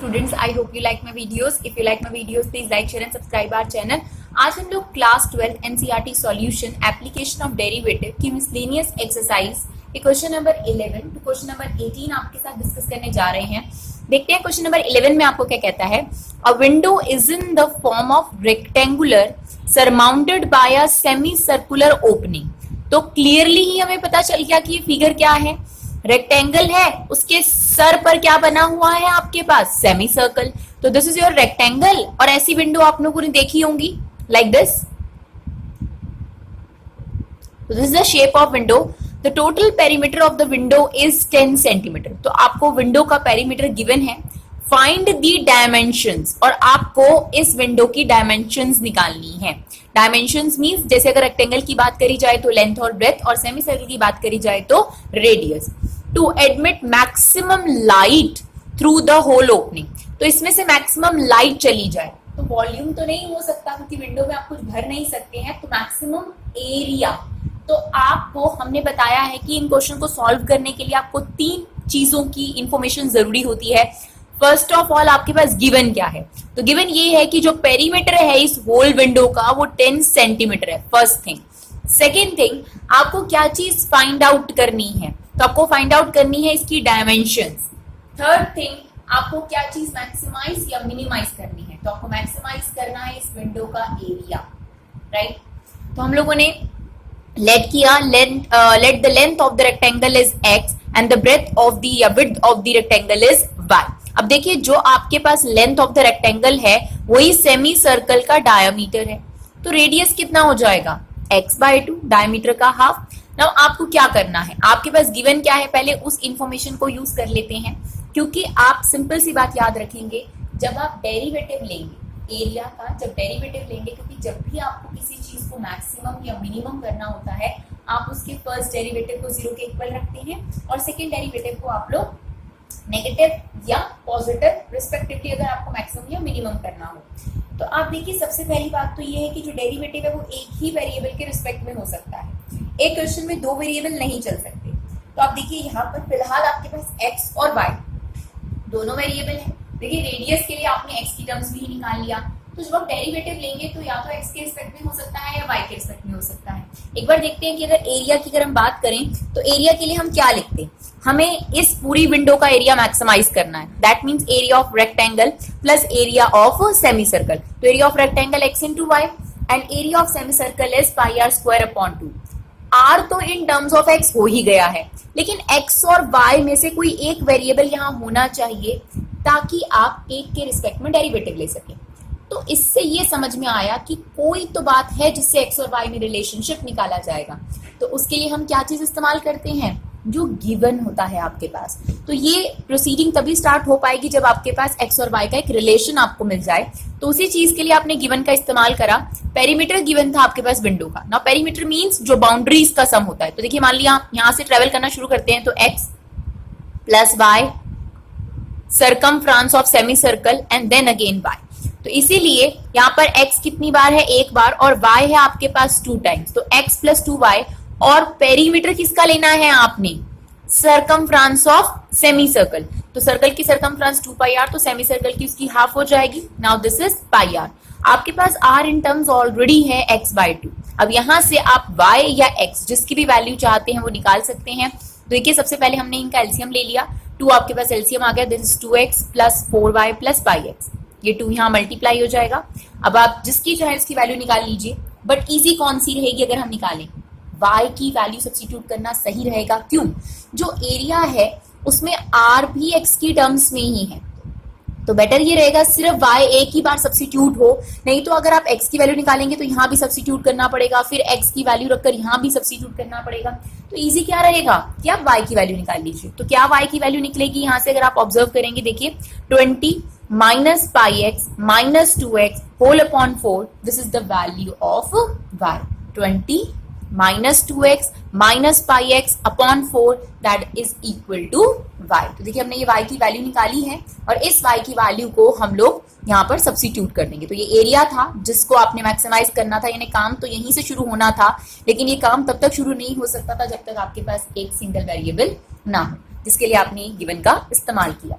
students, I hope you like my videos. If you like my videos, please like, share and subscribe our channel. आज हम लोग class 12 NCERT solution application of derivative की miscellaneous exercise के question number 11 to question number 18 आपके साथ discuss करने जा रहे हैं. देखते हैं क्वेश्चन नंबर 11 में आपको क्या कहता है. अ window is in the form of rectangular surmounted bye a semi circular opening. तो क्लियरली ही हमें पता चल गया कि ये फिगर क्या है. रेक्टेंगल है, उसके सर पर क्या बना हुआ है आपके पास, सेमी सर्कल. तो दिस इज योर रेक्टेंगल. और ऐसी विंडो आप लोगों ने देखी होंगी like this. This is the shape of window. The total perimeter of the window is 10 centimetre. तो आपको विंडो का पेरीमीटर गिवन है. फाइंड दी डायमेंशंस, और आपको इस विंडो की डायमेंशंस निकालनी है. डायमेंशंस मींस जैसे अगर रेक्टेंगल की बात करी जाए तो लेंथ और ब्रेथ, और सेमी सर्कल की बात करी जाए तो radius. To admit maximum light through the whole opening. तो इसमें से मैक्सिमम लाइट चली जाए. तो वॉल्यूम तो नहीं हो सकता क्योंकि विंडो में आप कुछ भर नहीं सकते हैं. तो मैक्सिमम एरिया. तो आपको हमने बताया है कि इन क्वेश्चन को सॉल्व करने के लिए आपको 3 चीजों की इंफॉर्मेशन जरूरी होती है. फर्स्ट ऑफ ऑल आपके पास गिवन क्या है. तो गिवन ये है कि जो पेरीमीटर है इस होल विंडो का वो 10 सेंटीमीटर है. First thing. सेकेंड थिंग, आपको क्या चीज फाइंड आउट करनी है. तो आपको फाइंड आउट करनी है इसकी डायमेंशंस. थर्ड थिंग, आपको क्या चीज मैक्सिमाइज या मिनिमाइज करनी है. तो आपको मैक्सिमाइज करना है इस विंडो का एरिया. राइट. तो हम लोगों ने लेट किया let the length of the rectangle is x and the breadth of the या width of the rectangle is y. अब देखिए जो आपके पास लेंथ ऑफ द रेक्टेंगल है वही सेमी सर्कल का डायमीटर है. तो रेडियस कितना हो जाएगा, x/2, डायमीटर का हाफ. नाउ आपको क्या करना है, आपके पास गिवन क्या है, पहले उस इंफॉर्मेशन को यूज कर लेते हैं. क्योंकि आप सिंपल सी बात याद रखेंगे, जब आप डेरिवेटिव लेंगे एरिया का, जब डेरिवेटिव लेंगे, क्योंकि जब भी आपको किसी चीज को मैक्सिमम या मिनिमम करना होता है आप उसके फर्स्ट डेरिवेटिव को 0 के इक्वल रखते हैं और सेकेंड डेरिवेटिव को आप लोग नेगेटिव या पॉजिटिव रिस्पेक्टिवली, अगर आपको मैक्सिमम या मिनिमम करना हो. तो आप देखिए सबसे पहली बात तो ये है कि जो डेरिवेटिव है वो एक ही वेरिएबल के रिस्पेक्ट में हो सकता है. एक क्वेश्चन में 2 वेरिएबल नहीं चल सकते. तो आप देखिए यहाँ पर फिलहाल आपके पास x और y दोनों वेरिएबल है. देखिए रेडियस के लिए आपने x की टर्म्स में ही निकाल लिया. तो जब आप डेरिवेटिव लेंगे तो या तो x के रिस्पेक्ट में हो सकता है या y के रिस्पेक्ट में हो सकता है. एक बार देखते हैं कि अगर एरिया की अगर हम बात करें तो एरिया के लिए हम क्या लिखते हैं. हमें इस पूरी विंडो का एरिया मैक्सिमाइज करना है. That means area of rectangle plus area of semi circle. तो area of rectangle x into y and area of semi circle is πr² r तो इन टर्म्स ऑफ x हो ही गया है, लेकिन x और y में से कोई एक वेरिएबल यहाँ होना चाहिए ताकि आप एक के रिस्पेक्ट में डेरिवेटिव ले सकें. तो इससे ये समझ में आया कि कोई तो बात है जिससे x और y में रिलेशनशिप निकाला जाएगा. तो उसके लिए हम क्या चीज इस्तेमाल करते हैं, जो गिवन होता है आपके पास. तो ये प्रोसीडिंग तभी स्टार्ट हो पाएगी जब आपके पास x और y का एक रिलेशन आपको मिल जाए. तो उसी चीज के लिए आपने गिवन का इस्तेमाल करा. पेरीमीटर गिवन था आपके पास विंडो का. ना पेरीमीटर मींस जो बाउंड्रीज का सम होता है. तो देखिए मान लिया यहां से ट्रेवल करना शुरू करते हैं तो x plus y circumference of semi circle and then again y. तो इसीलिए यहाँ पर x कितनी बार है, एक बार, और y है आपके पास 2 टाइम्स. तो x प्लस 2y. और पेरीमीटर किसका लेना है आपने, सर्कमफ्रेंस ऑफ सेमी सर्कल. तो सर्कल की सर्कमफ्रेंस 2πr, तो सेमी सर्कल की उसकी हाफ हो जाएगी. Now this is πr. आपके पास r इन टर्म्स ऑलरेडी है x/2. अब यहां से आप y या x जिसकी भी वैल्यू चाहते हैं वो निकाल सकते हैं. तो देखिए सबसे पहले हमने इनका एलसीएम ले लिया. 2 आपके पास एलसीएम आ गया. This is 2x plus 4y plus 5x. ये 2 यहाँ मल्टीप्लाई हो जाएगा. अब आप जिसकी चाहे उसकी वैल्यू निकाल लीजिए. बट इजी कौन सी रहेगी, अगर हम निकालें y की वैल्यू सब्स्टिट्यूट करना सही रहेगा. क्यों, जो एरिया है उसमें r भी x की टर्म्स में ही है. तो बेटर ये रहेगा सिर्फ y एक ही बार सब्स्टिट्यूट हो. नहीं तो अगर आप x की वैल्यू निकालेंगे तो यहाँ भी सब्स्टिट्यूट करना पड़ेगा, फिर x की वैल्यू रखकर यहाँ भी सब्स्टिट्यूट करना पड़ेगा. तो इजी क्या रहेगा कि आप y की वैल्यू निकाल लीजिए. तो क्या y की वैल्यू निकलेगी यहाँ से, अगर आप ऑब्जर्व करेंगे, देखिए 20 minus πx minus 2x whole upon 4. This is the value of y. 20 minus 2x minus πx upon 4 that is equal to y. तो देखिए हमने ये y की वैल्यू निकाली है और इस y की वैल्यू को हम लोग यहाँ पर सब्स्टिट्यूट कर देंगे. तो ये एरिया था जिसको आपने मैक्सिमाइज करना था, यानी काम तो यहीं से शुरू होना था, लेकिन ये काम तब तक शुरू नहीं हो सकता था जब तक आपके पास एक सिंगल वेरिएबल ना हो, जिसके लिए आपने गिवन का इस्तेमाल किया.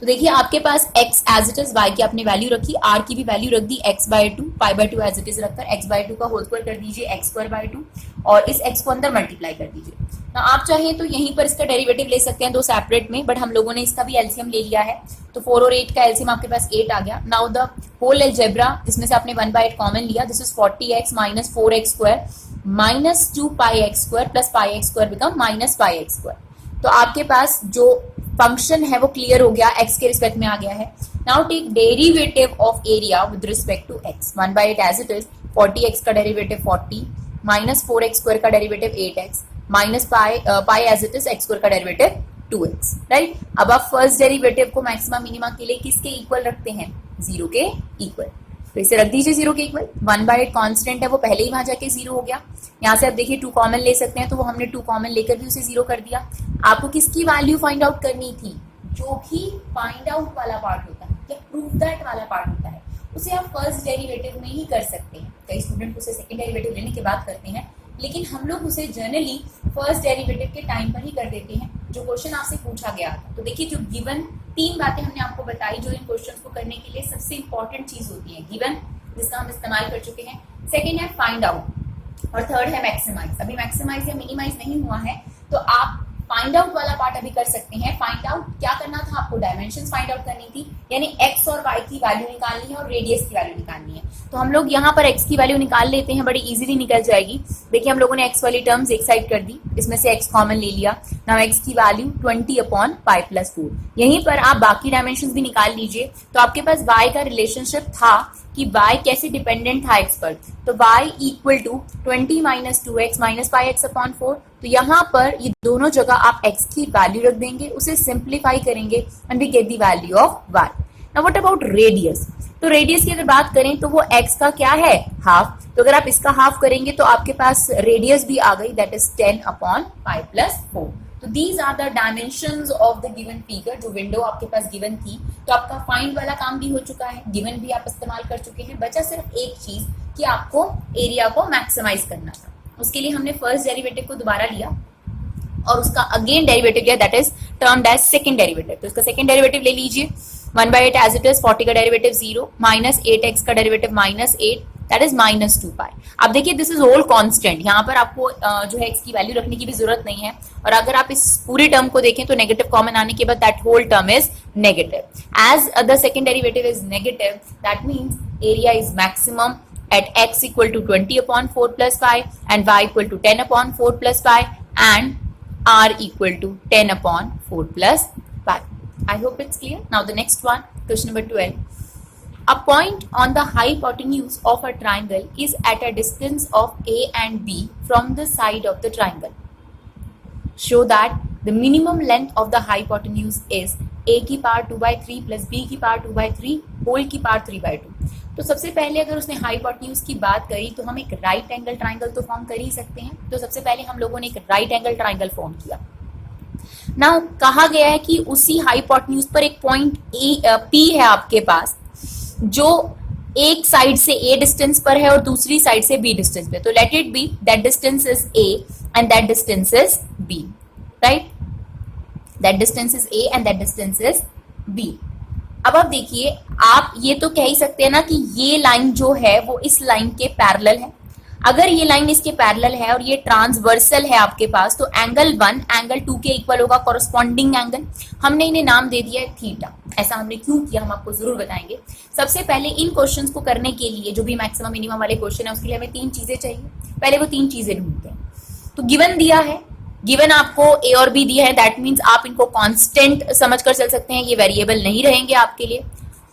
तो देखिए आपके पास x as it is, y की आपने वैल्यू रखी, r की भी वैल्यू रख दी x/2, π/2 एज इट इज रखकर x/2 का होल स्क्वायर कर दीजिए x²/2 और इस x को अंदर मल्टीप्लाई कर दीजिए। ना आप चाहें तो यहीं पर इसका डेरिवेटिव ले सकते हैं दो सेपरेट में, बट हम लोगों ने इसका भी एलसीएम ले लिया है, तो 4 और 8 का एलसीएम आपके पास 8 आ गया। नाउ द होल अलजेब्रा, इसमें से आपने 1/8 कॉमन लिया, this is 40x minus 4x² minus 2πx² plus πx² become minus πx²। तो आपके पास जो फंक्शन है वो क्लियर हो गया, x के रिस्पेक्ट में आ गया है। Now take derivative of area with respect to x, 1/8 as it is, 40x का डेरिवेटिव 40 माइनस 4x² का derivative 8x minus pi as it is x² का डेरिवेटिव 2x, राइट। अब आप फर्स्ट डेरिवेटिव को मैक्सिमा मिनिमा के लिए किसके equal रखते हैं, 0 के इक्वल, तो इसे रख दीजिए 0 के इक्वल। 1/8 कांस्टेंट है वो पहले ही वहां जाके 0 हो गया। यहाँ से आप देखिए 2 कॉमन ले सकते हैं, तो वो हमने 2 कॉमन लेकर भी उसे 0 कर दिया। आपको किसकी वैल्यू फाइंड आउट करनी थी, जो भी फाइंड आउट वाला पार्ट होता है या प्रूव दैट वाला पार्ट होता है उसे आप फर्स्ट डेरिवेटिव में ही कर सकते हैं। कई स्टूडेंट उसे सेकंड डेरिवेटिव लेने के बाद करते हैं, लेकिन हम लोग उसे जनरली फर्स्ट डेरिवेटिव के टाइम पर ही कर देते हैं, जो क्वेश्चन आपसे पूछा गया था। तो देखिए जो गिवन 3 बातें हमने आपको बताई जो इन क्वेश्चंस को करने के लिए सबसे इंपॉर्टेंट चीज होती है, गिवन जिसका हम इस्तेमाल कर चुके हैं, सेकेंड है फाइंड आउट और थर्ड है मैक्सिमाइज। अभी मैक्सिमाइज या मिनिमाइज नहीं हुआ है, तो आप फाइंड आउट वाला पार्ट अभी कर सकते हैं। फाइंड आउट क्या करना था आपको, डायमेंशंस फाइंड आउट करनी थी, यानी x और y की वैल्यू निकालनी है और रेडियस की वैल्यू निकालनी है। तो हम लोग यहाँ पर x की वैल्यू निकाल लेते हैं, बड़ी इजीली निकल जाएगी। देखिए हम लोगों ने x वाली टर्म्स एक साइड कर दी, इसमें से x कॉमन ले लिया। नाउ x की वैल्यू 20/π+4, यहीं पर आप बाकी डायमेंशंस भी निकाल लीजिए। तो आपके पास y का रिलेशनशिप था कि y कैसे डिपेंडेंट था x पर, तो y equal to 20 - 2x - πx/4। तो यहाँ पर ये दोनों जगह आप x की वैल्यू रख देंगे, उसे सिंप्लीफाई करेंगे and we get the value of y। Now what about radius, तो रेडियस की अगर बात करें तो वो x का क्या है, हाफ। तो अगर आप इसका हाफ करेंगे तो आपके पास रेडियस भी आ गई, दैट इज 10/π+4। तो these are the dimensions of the given figure, जो विंडो आपके पास गिवन थी। तो आपका फाइंड वाला काम भी हो चुका है, गिवन भी आप इस्तेमाल कर चुके हैं, बचा सिर्फ एक चीज कि आपको एरिया को मैक्सिमाइज करना था। उसके लिए हमने फर्स्ट डेरिवेटिव को दोबारा लिया और उसका अगेन डेरिवेटिव लिया, that is termed as second derivative. तो इसका सेकंड डेरिवेटिव ले लीजिए, 1/8 एज इट इज, 40 का डेरिवेटिव 0 माइनस 8x का डेरिवेटिव -8, दैट इज -2π। अब देखिए दिस इज होल कांस्टेंट, यहाँ पर आपको जो है x की वैल्यू रखने की भी जरूरत नहीं है। और अगर आप इस पूरे टर्म को देखें तो नेगेटिव कॉमन आने के बाद that whole term is negative. As the second derivative is negative, that means area is maximum at x equal to 20/4+5 and y equal to 10/4+5 and r equal to 10/4+5. I hope it's clear. Now the next one, question number 12. A point on the hypotenuse of a triangle is at a distance of a and b from the side of the triangle. Show that the minimum length of the hypotenuse is a की power 2/3 plus b की power 2/3 whole की power 3/2। तो सबसे पहले अगर उसने hypotenuse की बात करी तो हम एक राइट एंगल ट्राइंगल तो फॉर्म कर ही सकते हैं। तो सबसे पहले हम लोगों ने एक राइट एंगल ट्राइंगल फॉर्म किया। नाउ कहा गया है कि उसी हाइपोटेन्यूज पर एक पॉइंट P है आपके पास, जो एक साइड से A डिस्टेंस पर है और दूसरी साइड से B डिस्टेंस पे। तो let it be that distance is A and that distance is B, right. That distance is A and that distance is B। अब आप देखिए, आप ये तो कह ही सकते हैं ना कि ये लाइन जो है वो इस लाइन के पैरेलल है। अगर ये लाइन इसके पैरेलल है और ये ट्रांसवर्सल है आपके पास, तो एंगल 1 एंगल 2 के इक्वल होगा, कॉरस्पॉन्डिंग एंगल। हमने इन्हें नाम दे दिया है थीटा। ऐसा हमने क्यों किया हम आपको जरूर बताएंगे। सबसे पहले इन क्वेश्चंस को करने के लिए, जो भी मैक्सिमम मिनिमम वाले क्वेश्चन है, उसके लिए हमें 3 चीजें चाहिए। पहले वो 3 चीजें ढूंढते हैं। तो गिवन दिया है, गिवन आपको ए और बी दिया है, दैट मीन्स आप इनको कांस्टेंट समझकर चल सकते हैं, ये वेरिएबल नहीं रहेंगे आपके लिए।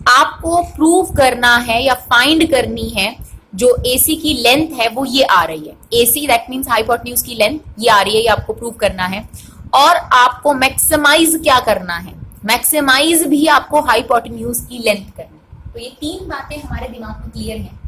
आपको प्रूव करना है या फाइंड करनी है जो AC की लेंथ है वो ये आ रही है। AC दैट मीन्स हाइपोटेन्यूज की लेंथ ये आ रही है, ये आपको प्रूव करना है। और आपको मैक्सिमाइज क्या करना है, मैक्सिमाइज भी आपको हाइपोटेन्यूज की लेंथ करनी है। तो ये 3 बातें हमारे दिमाग में क्लियर हैं।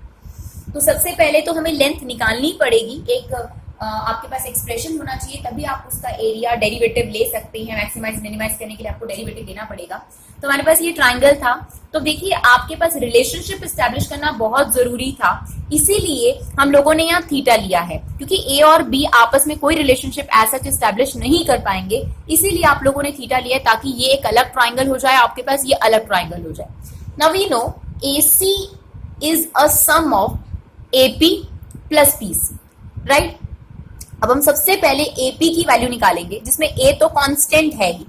तो सबसे पहले तो हमें लेंथ निकालनी पड़ेगी। एक आपके पास एक्सप्रेशन होना चाहिए, तभी आप उसका एरिया डेरिवेटिव ले सकते हैं। मैक्सिमाइज मिनिमाइज करने के लिए आपको डेरिवेटिव लेना पड़ेगा। तो हमारे पास ये ट्राइंगल था। तो देखिए आपके पास रिलेशनशिप एस्टैब्लिश करना बहुत जरूरी था, इसीलिए हम लोगों ने यहाँ थीटा लिया है, क्योंकि ए और बी आपस में कोई रिलेशनशिप ऐसा एस्टैब्लिश नहीं कर पाएंगे, इसीलिए आप लोगों ने थीटा लिया है, ताकि ये एक अलग ट्राइंगल हो जाए, आपके पास ये अलग ट्राइंगल हो जाए। Now we know AC is a sum of AP plus PC, right. अब हम सबसे पहले AP की वैल्यू निकालेंगे, जिसमें A तो कांस्टेंट है ही।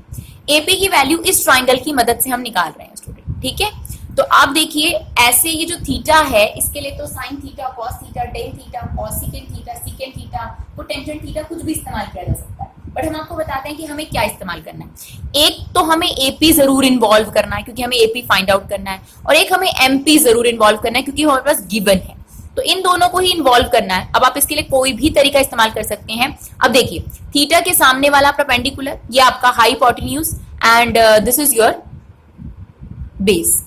AP की वैल्यू इस ट्राइंगल की मदद से हम निकाल रहे हैं स्टूडेंट, ठीक है। तो आप देखिए ऐसे ये जो थीटा है, इसके लिए तो sine theta, cos theta, tan theta, cos second theta, second theta, cotangent theta, कुछ भी इस्तेमाल किया जा सकता है। बट हम आपको बताते हैं कि हमें क्या इस्तेमाल करना है। एक तो हमें AP जरूर इन्वॉल्व करना है, क्योंकि हमें AP फाइंड आउट करना है, और एक हमें MP जरूर इन्वॉल्व करना है, क्योंकि हमारे पास गिवन है। तो इन दोनों को ही इन्वॉल्व करना है। अब आप इसके लिए कोई भी तरीका इस्तेमाल कर सकते हैं। अब देखिए थीटा के सामने वाला परपेंडिकुलर, ये आपका hypotenuse, and this is your base.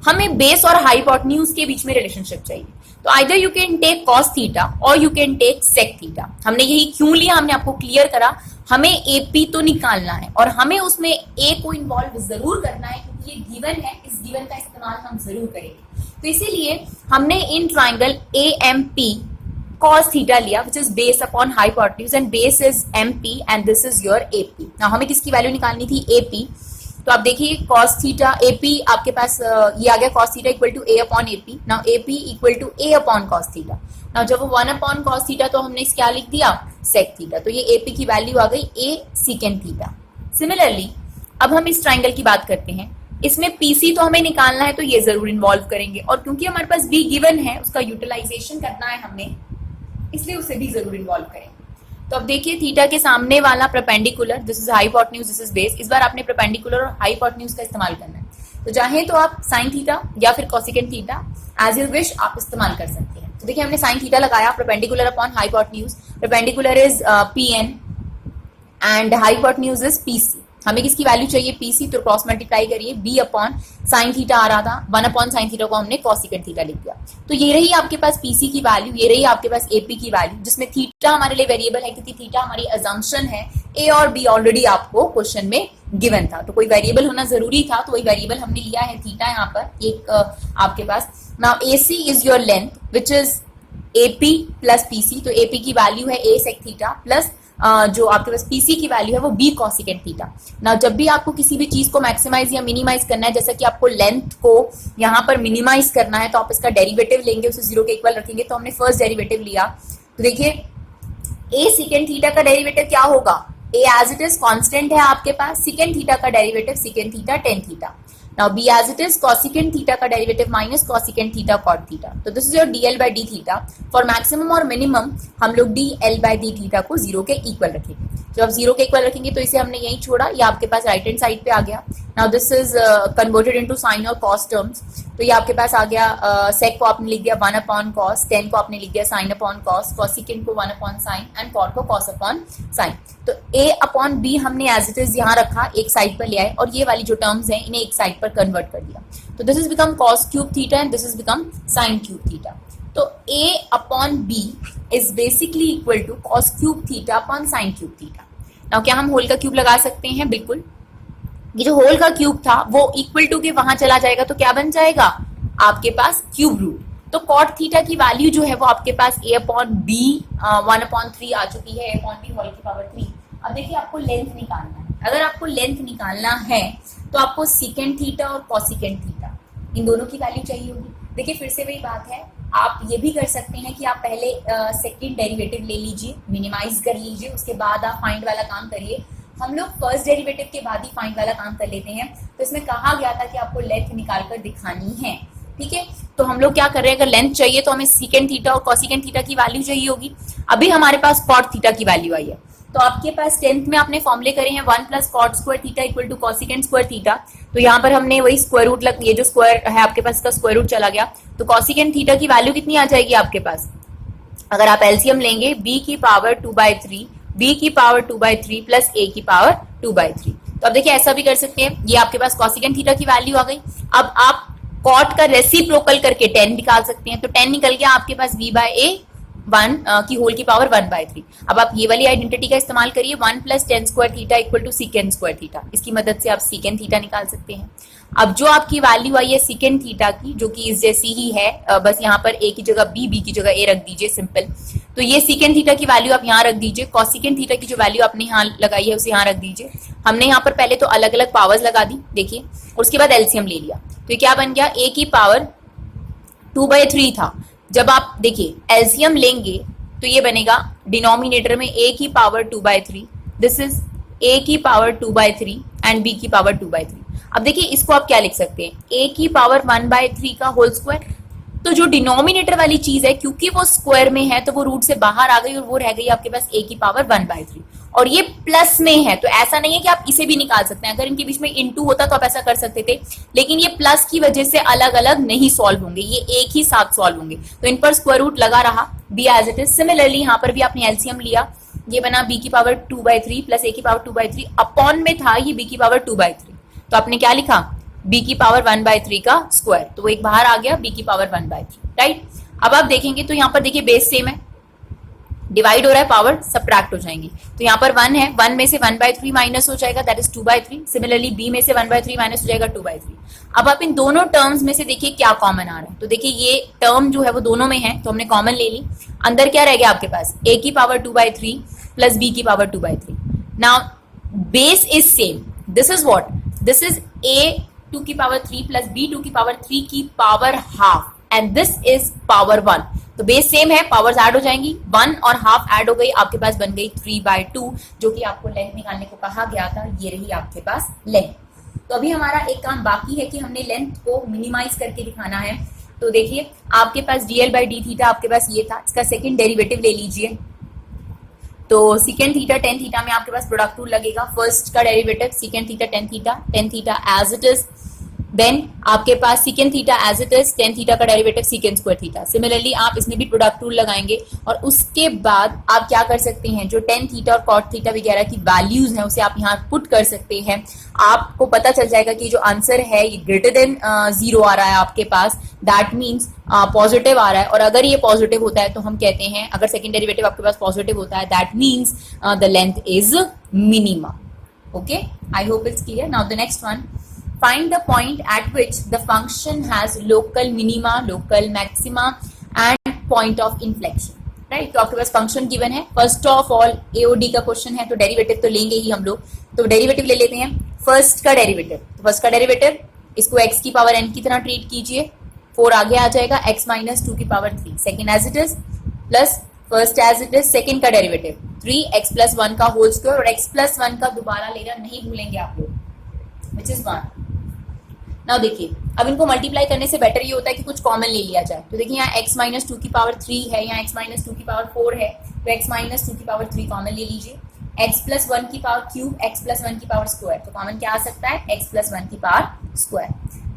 हमें बेस और हाइपोटेन्यूज के बीच में रिलेशनशिप चाहिए। तो either you can take cos theta और you can take sec theta. हमने यही क्यों लिया, हमने आपको क्लियर करा। हमें AP तो निकालना है और हमें उसमें A को इन्वॉल्व जरूर करना है, क्योंकि ये गिवन है, इस गिवन का इस्तेमाल हम जरूर करेंगे। तो इसीलिए हमने in triangle AMP cos theta लिया, which is base upon hypotenuse and base is MP and this is your AP। now हमें किसकी वैल्यू निकालनी थी, AP। तो आप देखिए cos थीटा AP आपके पास ये आ गया, cos theta equal to A upon AP। now AP equal to A upon cos theta. now जब वो 1 अपॉन cos थीटा, तो हमने क्या लिख दिया, sec थीटा। तो ये AP की वैल्यू आ गई A secant थीटा। सिमिलरली अब हम इस ट्राइंगल की बात करते हैं। इसमें PC तो हमें निकालना है, तो ये जरूर इन्वॉल्व करेंगे, और क्योंकि हमारे पास B गिवन है, उसका यूटिलाइजेशन करना है हमने, इसलिए उसे भी जरूर इन्वॉल्व करेंगे। तो अब देखिए थीटा के सामने वाला perpendicular, this is hypotenuse, this is base. इस बार आपने परपेंडिकुलर और हाइपोटेन्यूज का इस्तेमाल करना है। तो चाहे तो आप साइन थीटा या फिर cosecant theta, as you wish, आप इस्तेमाल कर सकते हैं। तो देखिए हमने साइन थीटा लगाया, perpendicular upon hypotenuse. Perpendicular is PN and hypotenuse is PC। हमें किसकी वैल्यू चाहिए, PC। तो क्रॉस मल्टीप्लाई करिए, B अपॉन साइन थीटा आ रहा था, 1 अपॉन साइन थीटा को हमने कोसेकेंट थीटा लिख दिया। तो ये रही आपके पास PC की वैल्यू, ये रही आपके पास AP की वैल्यू, जिसमें थीटा हमारे लिए वेरिएबल है, क्योंकि थीटा हमारी अजम्पशन है। A और B ऑलरेडी आपको क्वेश्चन में गिवन था, तो कोई वेरिएबल होना जरूरी था, तो वही वेरिएबल हमने लिया है थीटा यहाँ पर एक आपके पास। Now AC is your length, which is AP plus PC। तो AP की वैल्यू है A सेक थीटा प्लस जो आपके पास PC की वैल्यू है वो B कॉसेकेंट थीटा। ना जब भी आपको किसी भी चीज को मैक्सिमाइज या मिनिमाइज करना है, जैसा कि आपको लेंथ को यहाँ पर मिनिमाइज करना है, तो आप इसका डेरिवेटिव लेंगे, उसे 0 के इक्वल रखेंगे। तो हमने फर्स्ट डेरिवेटिव लिया। तो देखिए A सेकेंड थीटा का डेरिवेटिव क्या होगा, A एज इट इज कांस्टेंट है आपके पास, सेकेंड थीटा का derivative secant theta tan theta. Now B as it is cosecant theta का derivative minus cosecant theta cot theta। तो this is your DL by D theta. For maximum और minimum हम लोग DL by D theta को 0 के equal रखेंगे। जब 0 के इक्वल रखेंगे तो इसे हमने यही छोड़ा, ये आपके पास राइट हैंड साइड पे आ गया। Now this is converted into sine और कॉस टर्म्स। तो ये आपके पास आ गया, सेक को आपने लिख दिया 1 अपॉन कॉस, टेन को आपने लिख दिया साइन अपॉन कॉस, कॉसिकेंट को 1 अपॉन साइन एंड कॉट को कॉस अपॉन साइन। तो A अपॉन B हमने एज इट इज यहाँ रखा, एक साइड पर ले आए, और ये वाली जो टर्म्स हैं इन्हें एक साइड पर कन्वर्ट कर दिया। तो this is become cos cube theta and this is become sine cube theta. तो A upon B is basically equal to cos cube theta upon sine cube theta. Now क्या हम होल का cube लगा सकते हैं, बिल्कुल। ये जो होल का क्यूब था वो इक्वल टू के वहां चला जाएगा, तो क्या बन जाएगा आपके पास क्यूब रूट। तो कॉट थीटा की वैल्यू जो है वो आपके पास A अपॉन B 1 अपॉन 3 आ चुकी है, A अपॉन B होल की पावर 3। अब देखिए आपको लेंथ निकालना है। अगर आपको लेंथ निकालना है तो आपको सेकेंड थीटा और कॉसेकेंट थीटा इन दोनों की वैल्यू चाहिए होगी। देखिए फिर से वही बात है, आप ये भी कर सकते हैं कि आप पहले सेकेंड डेरिवेटिव ले लीजिए, मिनिमाइज कर लीजिए, उसके बाद आप फाइंड वाला काम करिए। हम लोग फर्स्ट डेरिवेटिव के बाद ही फाइंड वाला काम कर लेते हैं। तो इसमें कहा गया था कि आपको लेंथ निकाल कर दिखानी है, ठीक है। तो हम लोग क्या कर रहे हैं, अगर लेंथ चाहिए तो हमें सेकेंड थीटा और कॉसेकेंट थीटा की वैल्यू चाहिए होगी। अभी हमारे पास कॉट थीटा की वैल्यू आई है, तो आपके पास 10th में आपने फॉर्मूले करे हैं 1 plus cot square theta equal to cosecant square theta. तो यहाँ पर हमने वही स्क्वायर रूट ये जो स्क्वायर है आपके पास इसका स्क्वायर रूट चला गया। तो कॉसेकेंट थीटा की वैल्यू कितनी आ जाएगी आपके पास, अगर आप एलसीएम लेंगे b की पावर 2/3, b की पावर 2/3 प्लस a की पावर 2/3। तो अब देखिए ऐसा भी कर सकते हैं, ये आपके पास कॉसेकेंट थीटा की वैल्यू आ गई। अब आप कॉट का रेसिप्रोकल करके 10 निकाल सकते हैं। तो 10 निकल गया आपके पास v/a 1 की होल की पावर 1/3। अब आप ये वाली आइडेंटिटी का इस्तेमाल करिए, 1 + tan square theta equal to secant square theta. इसकी मदद से आप सीकेंड थीटा निकाल सकते हैं। अब जो आपकी वैल्यू आई है सीकेंड थीटा की, जो कि इस जैसी ही है, बस यहाँ पर ए की जगह बी की जगह ए रख दीजिए, सिंपल। तो ये सीकेंड थीटा की वैल्यू आप यहाँ रख दीजिए, कॉसिकेंड थीटा की जो वैल्यू आपने यहाँ लगाई है उसे यहाँ रख दीजिए। हमने यहाँ पर पहले तो अलग अलग पावर्स लगा दी, देखिए, उसके बाद एलसीएम ले लिया। तो ये क्या बन गया, ए की पावर 2/3 था। जब आप देखिए एलसीएम लेंगे तो ये बनेगा डिनोमिनेटर में a की पावर 2/3, दिस इज a की पावर 2/3 एंड b की पावर 2/3। अब देखिए इसको आप क्या लिख सकते हैं, a की पावर 1/3 का होल स्क्वायर। तो जो डिनोमिनेटर वाली चीज है, क्योंकि वो स्क्वायर में है तो वो रूट से बाहर आ गई और वो रह गई आपके पास a की पावर 1/3। और ये प्लस में है तो ऐसा नहीं है कि आप इसे भी निकाल सकते हैं। अगर इनके बीच में इनटू होता तो आप ऐसा कर सकते थे, लेकिन ये प्लस की वजह से अलग अलग नहीं सॉल्व होंगे, ये एक ही साथ सॉल्व होंगे। तो इन पर स्क्वायर रूट लगा रहा, B as it is. Similarly यहाँ पर भी आपने एलसीएम लिया, ये बना b की पावर 2/3 प्लस a की पावर 2/3, अपॉन में था ये b की पावर 2/3, तो आपने क्या लिखा, b की पावर 1/3 का स्क्वायर। तो वो एक बाहर आ गया, b की पावर 1/3, राइट। अब आप देखेंगे तो यहाँ पर देखिए बेस सेम है, डिवाइड हो रहा है, पावर सब्ट्रैक्ट हो जाएंगी। तो यहाँ पर 1 है, 1 में से 1/3 माइनस हो जाएगा, दैट इज 2/3। सिमिलरली b में से 1/3 माइनस हो जाएगा 2/3। अब आप इन दोनों टर्म्स में से देखिए क्या कॉमन आ रहा है। तो देखिए ये टर्म जो है वो दोनों में है, तो हमने कॉमन ले ली। अंदर क्या रह गया आपके पास, a की पावर 2/3 प्लस b की power 2/3। Now base is same, this is what, this is a 2 की पावर 3 प्लस b 2 की पावर 3 की power half and this is power 1। तो बेस सेम है, पावर्स ऐड हो जाएंगी, 1 और हाफ ऐड हो गई, आपके पास बन गई 3/2, जो कि आपको लेंथ निकालने को कहा गया था। ये रही आपके पास लेंथ। तो अभी हमारा एक काम बाकी है कि हमने लेंथ को मिनिमाइज करके दिखाना है। तो देखिए आपके पास dl/d थीटा आपके पास ये था, इसका सेकंड डेरिवेटिव ले लीजिए। तो सेकंड थीटा टेन थीटा में आपके पास प्रोडक्ट रूल लगेगा, फर्स्ट का derivative second theta tan theta as it is, then आपके पास second theta as it is, tan theta का derivative second square theta. Similarly आप इसमें भी प्रोडक्ट रूल लगाएंगे और उसके बाद आप क्या कर सकते हैं, जो टेन थीटा और कॉट थीटा वगैरह की वैल्यूज हैं उसे आप यहाँ पुट कर सकते हैं। आपको पता चल जाएगा कि जो आंसर है ये ग्रेटर देन 0 आ रहा है आपके पास, दैट मीन्स पॉजिटिव आ रहा है। और अगर ये पॉजिटिव होता है तो हम कहते हैं, अगर सेकंड डेरिवेटिव आपके पास पॉजिटिव होता है, that means the length is minima. Okay, I hope it's clear. Now the next one, find the point at which the function has local minima, local maxima and point of inflection, right? तो आपके पास function given है, first of all AOD का question है तो derivative तो लेंगे ही हम लोग। तो डेरिवेटिव ले लेते हैं, फर्स्ट का डेरिवेटिव। तो फर्स्ट का डेरिवेटिव, इसको x की पावर n की तरह ट्रीट कीजिए, 4 आगे आ जाएगा, x माइनस 2 की power 3, second as it is, plus first as it is, second का डेरिवेटिव 3x + 1 का होल स्क्वायर, और x + 1 का दोबारा लेना नहीं भूलेंगे आप लोग, विच इज 1। नाउ देखिए अब इनको मल्टीप्लाई करने से बेटर ये होता है कि कुछ कॉमन ले लिया जाए। तो देखिए यहाँ x माइनस 2 की पावर 3 है, यहाँ x माइनस 2 की पावर 4 है, तो x माइनस 2 की पावर 3 कॉमन ले लीजिए। x + 1 की पावर क्यूब, x + 1 की पावर स्क्वायर, तो कॉमन क्या आ सकता है, x + 1 की पावर स्क्वायर।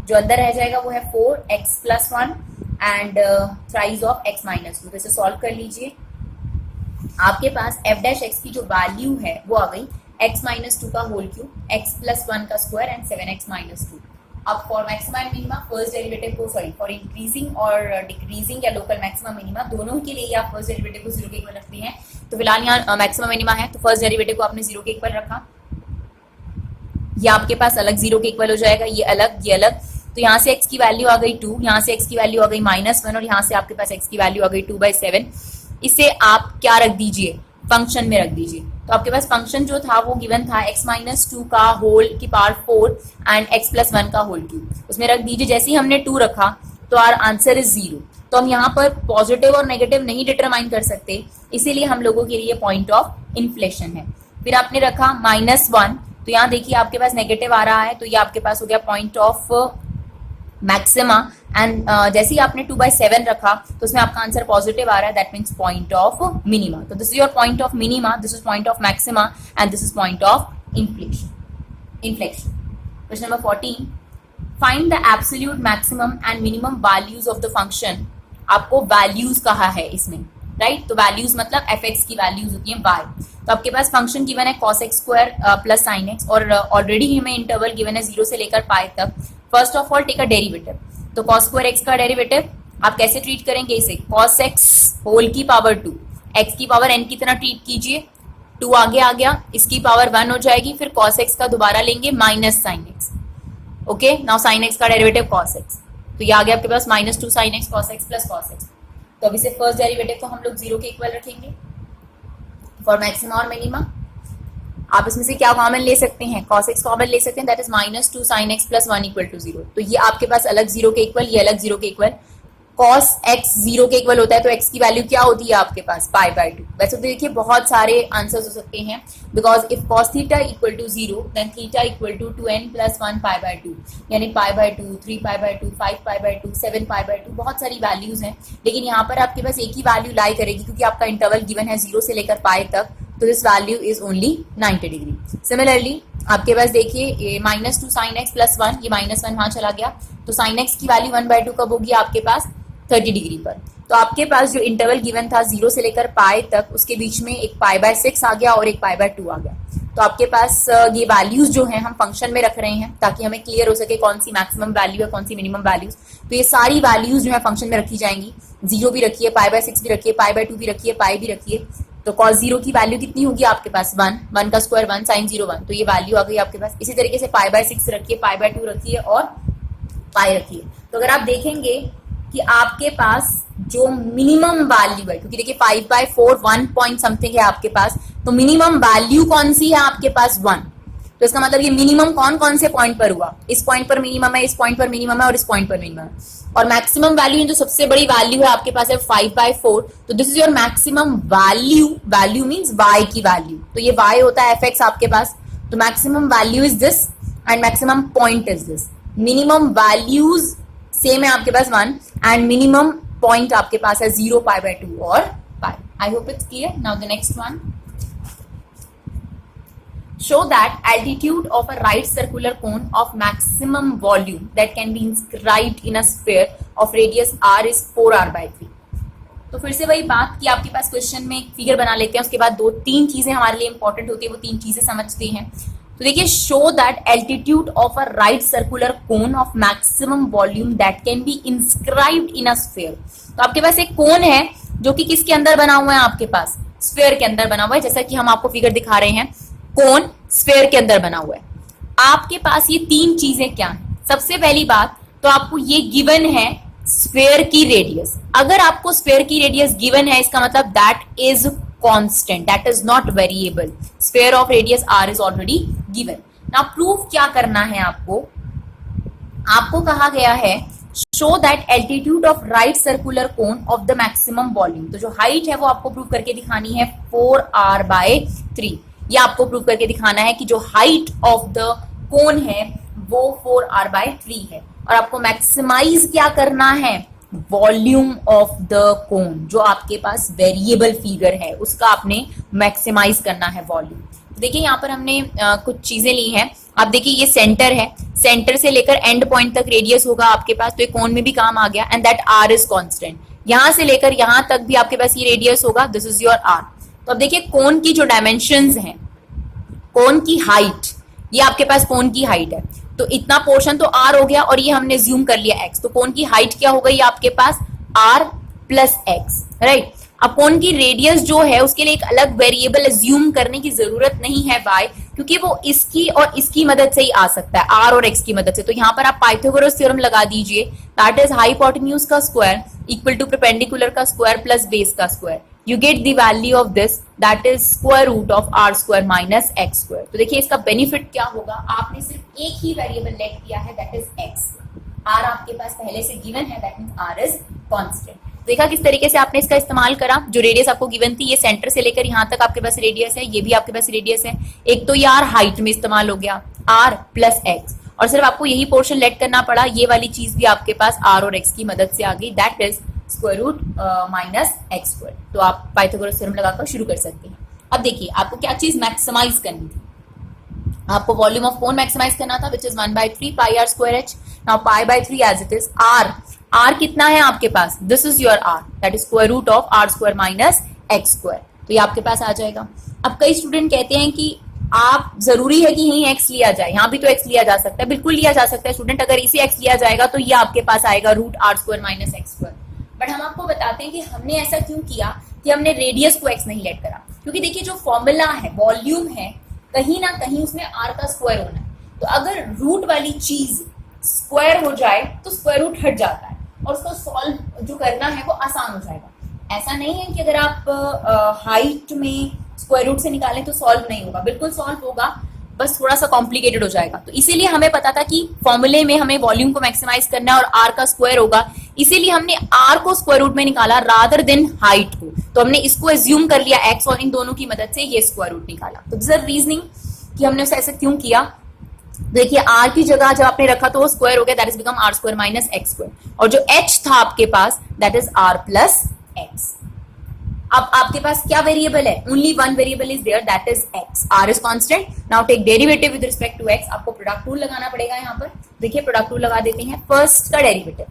जो अंदर रह जाएगा वो है 4x + 1 and thrice of x minus 2। इसे सॉल्व कर लीजिए, आपके पास f' की जो वैल्यू है वो आ गई x माइनस 2 का होल क्यूब, x + 1 का स्क्वायर एंड 7x माइनस 2। अब for maxima and minima first derivative को, सॉरी, फॉर इंक्रीजिंग और डिक्रीजिंग या लोकल मैक्सिमा मिनिमा दोनों के लिए आप फर्स्ट डेरिवेटिव को 0 के इक्वल रखते हैं। तो फिलहाल यहाँ मैक्सिमा मिनिमा है तो फर्स्ट डेरिवेटिव को आपने 0 के इक्वल रखा, ये आपके पास अलग 0 के इक्वल हो जाएगा, ये अलग, ये अलग। तो यहाँ से x की वैल्यू आ गई 2, यहाँ से x की वैल्यू आ गई -1 और यहाँ से आपके पास x की वैल्यू आ गई 2/7। इसे आप क्या रख दीजिए, फंक्शन में रख दीजिए। तो आपके पास फंक्शन जो था वो गिवन था x माइनस 2 का होल की पावर 4 एंड x + 1 का होल क्यूब, उसमें रख दीजिए। जैसे ही हमने 2 रखा तो आर आंसर इज 0। तो हम यहाँ पर पॉजिटिव और नेगेटिव नहीं डिटरमाइन कर सकते, इसीलिए हम लोगों के लिए पॉइंट ऑफ इन्फ्लेशन है। फिर आपने रखा -1, तो यहाँ देखिए आपके पास नेगेटिव आ रहा है, तो ये आपके पास हो गया पॉइंट ऑफ मैक्सिमा एंड जैसे ही आपने 2/7 रखा तो उसमें आपका आंसर पॉजिटिव आ रहा है, that means point of minima. तो this is your point of minima, this is point of maxima and this is point of inflection. Question number 14, find the absolute maximum and minimum values of the function. आपको values कहा है इसमें, right? तो values मतलब f(x) की values होती हैं y। तो आपके पास फंक्शन गिवन है cos x² plus sin x और ऑलरेडी हमें इंटरवल गिवन है 0 से लेकर पाई तक। First of all take a derivative, तो cos² x का डेरिवेटिव आप कैसे ट्रीट करेंगे इसे, cos x होल की पावर 2, x की पावर n की तरह ट्रीट कीजिए, 2 आगे आ गया, इसकी पावर 1 हो जाएगी, फिर cos x का दोबारा लेंगे minus sine x, okay. Now sine x का डेरिवेटिव cos x, तो ये आ गया आपके पास minus 2 sine x cos x plus cos x। तो अभी से फर्स्ट डेरिवेटिव को हम लोग 0 के इक्वल रखेंगे फॉर मैक्सिमा और मिनिमा। आप इसमें से क्या कॉमन ले सकते हैं, cos x कॉमन ले सकते हैं, that is minus 2 sine x plus 1 equal to 0। तो ये आपके पास अलग 0 के इक्वल, ये अलग 0 के इक्वल। cos x 0 के इक्वल होता है तो x की वैल्यू क्या होती है आपके पास, पाई बाय 2। वैसे तो देखिए बहुत सारे आंसर्स हो सकते हैं, because if cos theta equal to 0 then theta equal to 2n plus 1 pi by 2, यानी pi by 2, 3 pi by 2, 5 pi by 2, 7 pi by 2, बहुत सारी वैल्यूज हैं। लेकिन यहाँ पर आपके पास एक ही वैल्यू लाई करेगी क्योंकि आपका इंटरवल गिवन है 0 से लेकर पाई तक, तो this value is only 90 degree. Similarly आपके पास देखिए ये माइनस 2 साइन एक्स प्लस 1, ये माइनस 1 वहां चला गया, तो साइन एक्स की वैल्यू 1/2 कब होगी आपके पास, 30 डिग्री पर। तो आपके पास जो इंटरवल गिवन था 0 से लेकर पाई तक, उसके बीच में एक पाई बाय 6 आ गया और एक पाई बाय 2 आ गया। तो आपके पास ये वैल्यूज जो हैं हम फंक्शन में रख रहे हैं ताकि हमें क्लियर हो सके कौन सी मैक्सिमम वैल्यू है, कौन सी मिनिमम वैल्यूज। तो ये सारी वैल्यूज जो है फंक्शन में रखी जाएंगी, 0 भी रखिए, पाई बाय 6 भी रखिए, पाई बाय 2 भी रखिए, पाई भी रखिए। तो cos 0 की वैल्यू कितनी होगी आपके पास, 1, 1 का स्क्वायर 1, साइन 0 1, तो ये वैल्यू आ गई आपके पास। इसी तरीके से पाई बाय 6 रखिए, पाई बाय 2 रखिए और पाई रखिए। तो अगर आप देखेंगे कि आपके पास जो मिनिमम वैल्यू है, क्योंकि देखिए 5/4 1 पॉइंट समथिंग है आपके पास, तो मिनिमम वैल्यू कौन सी है आपके पास, 1। तो इसका मतलब ये मिनिमम कौन कौन से पॉइंट पर हुआ, इस पॉइंट पर मिनिमम है, इस पॉइंट पर मिनिमम है और इस पॉइंट पर मिनिमम है। और मैक्सिमम वैल्यू जो सबसे बड़ी वैल्यू है आपके पास है 5/4, तो this is your maximum value. Value means y की वैल्यू, तो ये y होता है fx आपके पास। तो maximum value is this and maximum point is this. Minimum values same है आपके पास 1 एंड मिनिमम पॉइंट आपके पास है 0, पाई बाय 2 और pi. I hope it's clear. Now the next one, show that altitude of a right circular cone of maximum volume that can be inscribed in a sphere of radius r is 4r/3। तो फिर से वही बात कि आपके पास question में एक figure बना लेते हैं, उसके बाद 2-3 चीजें हमारे लिए इंपॉर्टेंट होती है, वो 3 चीजें समझते हैं। तो देखिए, show that altitude of a right circular cone of maximum volume that can be inscribed in a sphere. तो आपके पास एक कोन है जो कि किसके अंदर बना हुआ है, आपके पास स्फीयर के अंदर बना हुआ है। जैसा कि हम आपको फिगर दिखा रहे हैं, कोन स्फीयर के अंदर बना हुआ है। आपके पास ये 3 चीजें क्या हैं? सबसे पहली बात तो आपको ये गिवन है स्फीयर की रेडियस। अगर आपको स्फीयर की रेडियस गिवन है, इसका मतलब that is constant, that is not variable. Sphere of radius r is already given. Now proof क्या करना है आपको? आपको कहा गया है show that altitude of right circular cone of the maximum volume. तो जो हाइट है वो आपको प्रूव करके दिखानी है 4r/3। ये आपको प्रूव करके दिखाना है कि जो हाइट ऑफ द कोन है वो 4r/3 है। और आपको मैक्सिमाइज क्या करना है, वॉल्यूम ऑफ द कोन, जो आपके पास वेरिएबल फिगर है उसका आपने मैक्सिमाइज करना है वॉल्यूम। तो देखिए यहाँ पर हमने कुछ चीजें ली हैं। आप देखिए ये सेंटर है, सेंटर से लेकर एंड पॉइंट तक रेडियस होगा आपके पास, तो ये कोन में भी काम आ गया and that r is constant. यहां से लेकर यहां तक भी आपके पास ये रेडियस होगा, दिस इज योर r। तो अब देखिए कोन की जो डायमेंशंस हैं, कोन की हाइट, ये आपके पास कोन की हाइट है, तो इतना पोर्शन तो r हो गया और ये हमने ज्यूम कर लिया x। तो कोन की हाइट क्या हो गई आपके पास, r प्लस x, राइट। अब कोन की रेडियस जो है उसके लिए एक अलग वेरिएबल अज्यूम करने की जरूरत नहीं है y, क्योंकि वो इसकी और इसकी मदद से ही आ सकता है, r और x की मदद से। तो यहाँ पर आप पाइथागोरस थ्योरम लगा दीजिए, दैट इज हाइपोटेन्यूज का स्क्वायर इक्वल टू परपेंडिकुलर का स्क्वायर प्लस बेस का square. You get the value of this, that is square root of r square minus x square। तो देखिए इसका बेनिफिट क्या होगा, आपने सिर्फ एक ही वेरिएबल लेट किया है, that is x। r आपके पास पहले से गिवन है, that means r is constant। देखा किस तरीके से आपने इसका इस्तेमाल करा। जो रेडियस आपको गिवन थी, ये सेंटर से लेकर यहाँ तक आपके पास रेडियस है, ये भी आपके पास रेडियस है। एक तो ये r हाइट में इस्तेमाल हो गया, r प्लस x, और सिर्फ आपको यही पोर्शन लेट करना पड़ा। ये वाली चीज भी आपके पास r और x की मदद से आ गई, that is square root minus x square. तो आप पाइथागोरस थ्योरम लगाकर शुरू कर सकते हैं। अब देखिए आपको क्या चीज मैक्सिमाइज करनी थी, आपको वॉल्यूम ऑफ कोन मैक्सिमाइज करना था, which is 1/3 pi r square h। Now पाई/3 एज इट इज, r कितना है आपके पास, this is your r, that is square root of r square minus x square. तो ये आपके पास आ जाएगा। अब कई स्टूडेंट कहते हैं कि आप जरूरी है कि यही x लिया जाए, यहाँ भी तो x लिया जा सकता है। बिल्कुल लिया जा सकता है स्टूडेंट, अगर इसे x लिया जाएगा तो ये आपके पास आएगा root r square minus x square. But हम आपको बताते हैं कि हमने ऐसा क्यों किया कि हमने रेडियस को x नहीं लेट करा, क्योंकि देखिए जो फॉर्मूला है वॉल्यूम है कहीं ना कहीं उसमें r का स्क्वायर होना है, तो अगर रूट वाली चीज स्क्वायर हो जाए तो स्क्वायर रूट हट जाता है और उसको सॉल्व जो करना है वो आसान हो जाएगा। ऐसा नहीं है कि अगर आप हाइट में स्क्वायर रूट से निकालें तो सॉल्व नहीं होगा, बिल्कुल सॉल्व होगा, बस थोड़ा सा कॉम्प्लिकेटेड हो जाएगा। तो इसीलिए हमें पता था कि फॉर्मूले में हमें वॉल्यूम को मैक्सिमाइज करना है और आर का स्क्वायर होगा, इसीलिए हमने आर को स्क्वायर रूट में निकाला रादर देन हाइट को। तो हमने इसको एज्यूम कर लिया एक्स और इन दोनों की मदद से ये स्क्वायर रूट निकाला। तो दिस इज रीजनिंग कि हमने उसे ऐसा क्यों किया। देखिए आर की जगह जब आपने रखा तो वो स्क्वायर हो गया, that is become r square minus x square, और जो एच था आपके पास that is r plus x. अब आपके पास क्या वेरिएबल है, only one variable is there that is x, r is constant. Now take derivative with respect to x। आपको प्रोडक्ट रूल लगाना पड़ेगा यहाँ पर। देखिए प्रोडक्ट रूल लगा देते हैं। फर्स्ट का डेरिवेटिव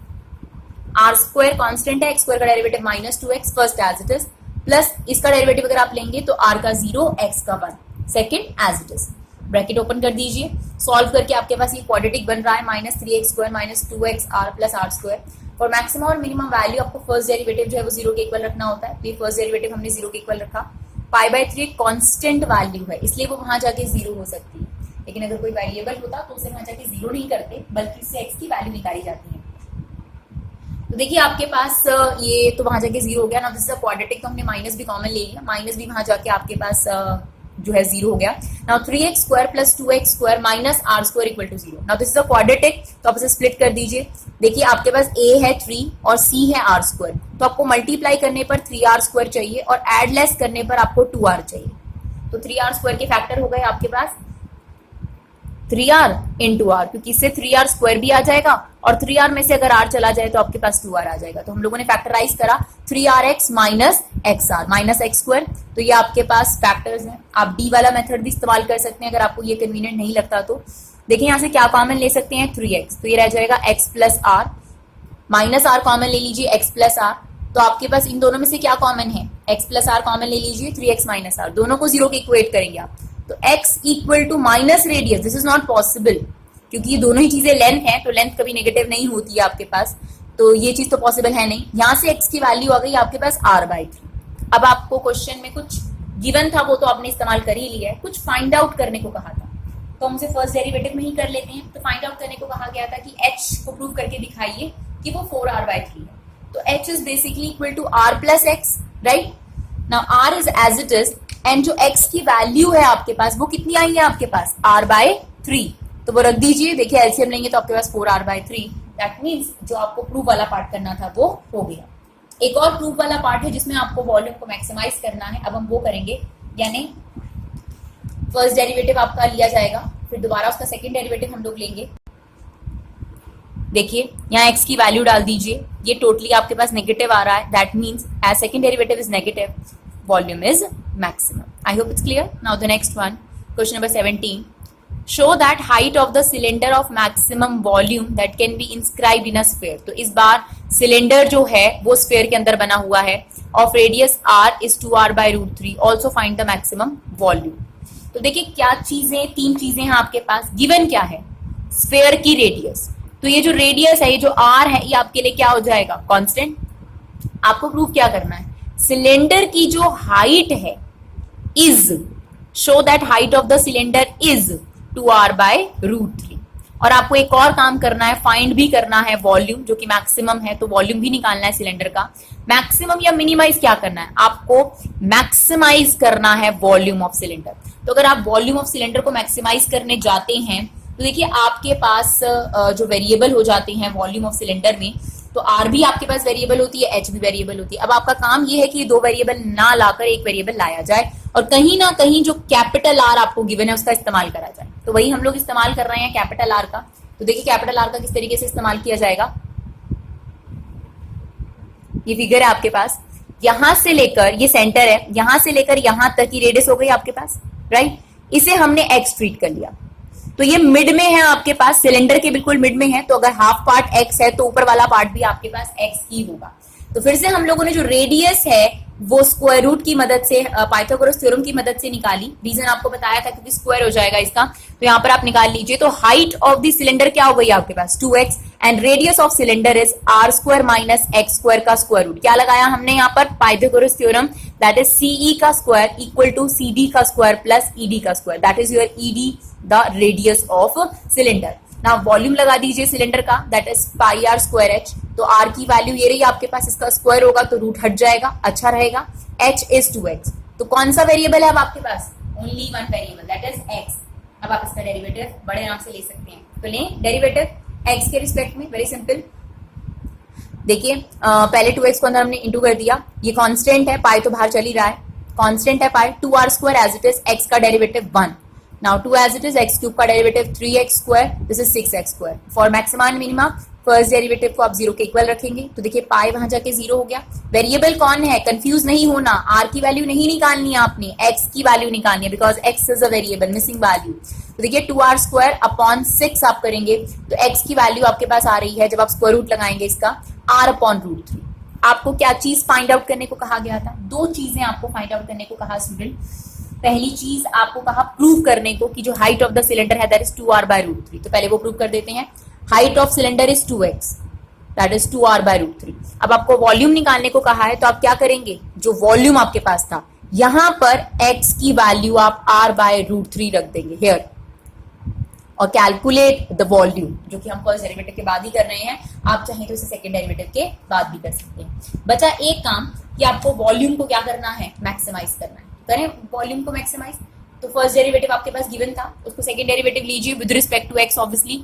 r स्क्वायर कांस्टेंट है, x स्क्वायर का derivative minus 2x first as it is, plus इसका डेरिवेटिव अगर आप लेंगे तो r का 0 x का 1 second as it is. Bracket open कर दीजिए, सॉल्व करके आपके पास ये क्वाड्रेटिक बन रहा है minus 3x square minus 2x r plus r square. For maximum और मिनिमम वैल्यू आपको फर्स्ट डेरिवेटिव जो है वो 0 के इक्वल रखना होता है, तो ये फर्स्ट डेरिवेटिव हमने 0 के इक्वल रखा। पाई बाय 3 एक कांस्टेंट वैल्यू है इसलिए वो वहां जाके 0 हो सकती है, लेकिन अगर कोई वेरिएबल होता तो उसे वहां जाके 0 नहीं करते बल्कि इससे x की वैल्यू निकाली जाती है। तो देखिए आपके पास ये तो वहां जाके 0 हो गया ना, दिस इज क्वाड्रेटिक, तो हमने माइनस भी कॉमन ले लिया, माइनस भी वहां जाके आपके पास जो है 0 हो गया। Now 3x square plus 2x square minus r square equal to 0। Now this is a quadratic, तो आप इसे स्प्लिट कर दीजिए। देखिए आपके पास a है 3 और c है r स्क्वायर, तो आपको मल्टीप्लाई करने पर 3r स्क्वायर चाहिए और एड लेस करने पर आपको 2r चाहिए। तो 3r स्क्वायर के फैक्टर हो गए आपके पास 3r इंटू r, क्योंकि इससे 3r स्क्वायर भी आ जाएगा और 3r में से अगर r चला जाए तो आपके पास 2r आ जाएगा। तो हम लोगों ने फैक्टराइज करा 3rx minus xr minus x square, तो ये आपके पास फैक्टर्स हैं। आप d वाला मेथड भी इस्तेमाल कर सकते हैं अगर आपको ये कन्वीनियंट नहीं लगता तो। देखिए यहाँ से क्या कॉमन ले सकते हैं 3x, तो ये रह जाएगा x plus r, minus r common ले लीजिए x प्लस आर, तो आपके पास इन दोनों में से क्या कॉमन है x प्लस आर कॉमन ले लीजिए 3x माइनस आर, दोनों को 0 के इक्वेट करेंगे आप, तो x equal to minus radius, this is not possible क्योंकि ये दोनों ही चीजें लेंथ है, तो लेंथ कभी नेगेटिव नहीं होती है आपके पास, तो ये चीज तो पॉसिबल है नहीं। यहाँ से x की वैल्यू आ गई आपके पास r/3। अब आपको क्वेश्चन में कुछ गिवन था वो तो आपने इस्तेमाल कर ही लिया है, कुछ फाइंड आउट करने को कहा था तो हमसे फर्स्ट डेरिवेटिव में ही कर लेते हैं। तो फाइंड आउट करने को कहा गया था कि h को प्रूव करके दिखाइए कि वो 4r/3 है, तो h is basically equal to r plus x, right. Now r is as it is and जो x की वैल्यू है आपके पास वो कितनी आई है आपके पास r/3, तो वो रख दीजिए। देखिए एलसीएम लेंगे तो आपके पास 4r/3, दैट मीन्स जो आपको प्रूव वाला पार्ट करना था वो हो गया। एक और प्रूव वाला पार्ट है जिसमें आपको वॉल्यूम को मैक्सिमाइज करना है, अब हम वो करेंगे, यानी फर्स्ट डेरिवेटिव आपका लिया जाएगा, फिर दोबारा उसका सेकंड डेरिवेटिव हम लोग लेंगे। देखिए यहाँ x की वैल्यू डाल दीजिए, ये टोटली आपके पास नेगेटिव आ रहा है, that means as second derivative is negative, volume is maximum. I hope it's clear. Now the next one, question number 17. Show that height of the cylinder of maximum volume that can be inscribed in a sphere. तो इस बार cylinder जो है वो sphere के अंदर बना हुआ है, of radius r is 2r/√3. Also find the maximum volume. तो देखिए क्या चीजें, तीन चीजें हैं आपके पास। गिवन क्या है, स्फेयर की रेडियस, तो ये जो रेडियस है, ये जो r है, ये आपके लिए क्या हो जाएगा, कांस्टेंट। आपको प्रूव क्या करना है, सिलेंडर की जो हाइट है is, show that height of the cylinder is 2r/√3। और आपको एक और काम करना है, फाइंड भी करना है वॉल्यूम, जो कि मैक्सिमम है, तो वॉल्यूम भी निकालना है सिलेंडर का। मैक्सिमम या मिनिमाइज क्या करना है, आपको मैक्सिमाइज करना है वॉल्यूम ऑफ सिलेंडर। तो अगर आप वॉल्यूम ऑफ सिलेंडर को मैक्सिमाइज करने जाते हैं तो देखिए आपके पास जो वेरिएबल हो जाते हैं वॉल्यूम ऑफ सिलेंडर में, तो r भी आपके पास वेरिएबल होती है, h भी वेरिएबल होती है। अब आपका काम ये है कि दो वेरिएबल ना लाकर एक वेरिएबल लाया जाए और कहीं ना कहीं जो कैपिटल R आपको गिवन है उसका इस्तेमाल करा जाए, तो वही हम लोग इस्तेमाल कर रहे हैं कैपिटल R का। तो देखिए कैपिटल R का किस तरीके से इस्तेमाल किया जाएगा, ये फिगर है आपके पास, यहां से लेकर, ये सेंटर है, यहां से लेकर यहां तक की रेडियस हो गई आपके पास, राइट। इसे हमने x ट्रीट कर लिया, तो ये मिड में है आपके पास, सिलेंडर के बिल्कुल मिड में है, तो अगर हाफ पार्ट x है तो ऊपर वाला पार्ट भी आपके पास x ही होगा। तो फिर से हम लोगों ने जो रेडियस है वो स्क्वायर रूट की मदद से, पाइथागोरस थ्योरम की मदद से निकाली। रीजन आपको बताया था क्योंकि स्क्वायर हो जाएगा इसका, तो यहाँ पर आप निकाल लीजिए। तो हाइट ऑफ द सिलेंडर क्या हो गई आपके पास 2x and radius of cylinder is r square minus x square का स्क्वायर रूट। क्या लगाया हमने यहाँ पर Pythagoras theorem, that is CE का स्क्वायर इक्वल टू CD का स्क्वायर प्लस ED का square, that is your ED the radius of cylinder. ना वॉल्यूम लगा दीजिए सिलेंडर का, that is pi r square h. तो आर की वैल्यू ये रही आपके पास, इसका स्क्वायर होगा तो रूट हट जाएगा, अच्छा रहेगा। H is 2x। तो कौन सा वेरिएबल है अब आपके पास? Only one variable, that is x। अब आप इसका डेरिवेटिव बड़े नाम से ले सकते हैं, तो लें डेरिवेटिव x के रिस्पेक्ट में, वेरी सिंपल। देखिए पहले 2x को अंदर हमने इंटू कर दिया, ये कांस्टेंट है, पाई तो बाहर चल ही रहा है, कांस्टेंट है pi, 2r square as it is, x का derivative 1। Now 2 as it is, x cube का derivative 3x square, this is 6x square. For maxima and minima first derivative को आप 0 के इक्वल रखेंगे, तो देखिए पाई वहां जाके 0 हो गया। वेरिएबल कौन है, कंफ्यूज नहीं होना, r की वैल्यू नहीं निकालनी है आपने, x की वैल्यू निकालनी है, because x is a variable, missing value. तो देखिए 2r स्क्वायर अपॉन 6 आप करेंगे तो x की वैल्यू आपके पास आ रही है, जब आप स्क्वायर रूट लगाएंगे इसका, r अपॉन रूट 3। आपको क्या चीज फाइंड आउट करने को कहा गया था? दो चीजें आपको फाइंड आउट करने को कहा स्टूडेंट। पहली चीज आपको कहा प्रूव करने को कि जो हाइट ऑफ द सिलेंडर है that is 2r by root 3। तो पहले वो प्रूव कर देते हैं। Height of cylinder is 2x, that is 2r by root 3। अब आपको वॉल्यूम निकालने को कहा है, तो आप क्या करेंगे, जो वॉल्यूम आपके पास था यहां पर x की वैल्यू आप r बाय रूट 3 रख देंगे हियर, और कैलकुलेट द वॉल्यूम, जो कि हम फर्स्ट डेरिवेटिव के बाद ही कर रहे हैं। आप चाहें तो इसे सेकंड डेरिवेटिव के बाद भी कर सकते हैं। बचा एक काम कि आपको वॉल्यूम को क्या करना है, मैक्सिमाइज करना है। करें वॉल्यूम को मैक्सिमाइज, तो फर्स्ट डेरिवेटिव आपके पास गिवन था, उसको सेकंड डेरिवेटिव लीजिए with respect to x। Obviously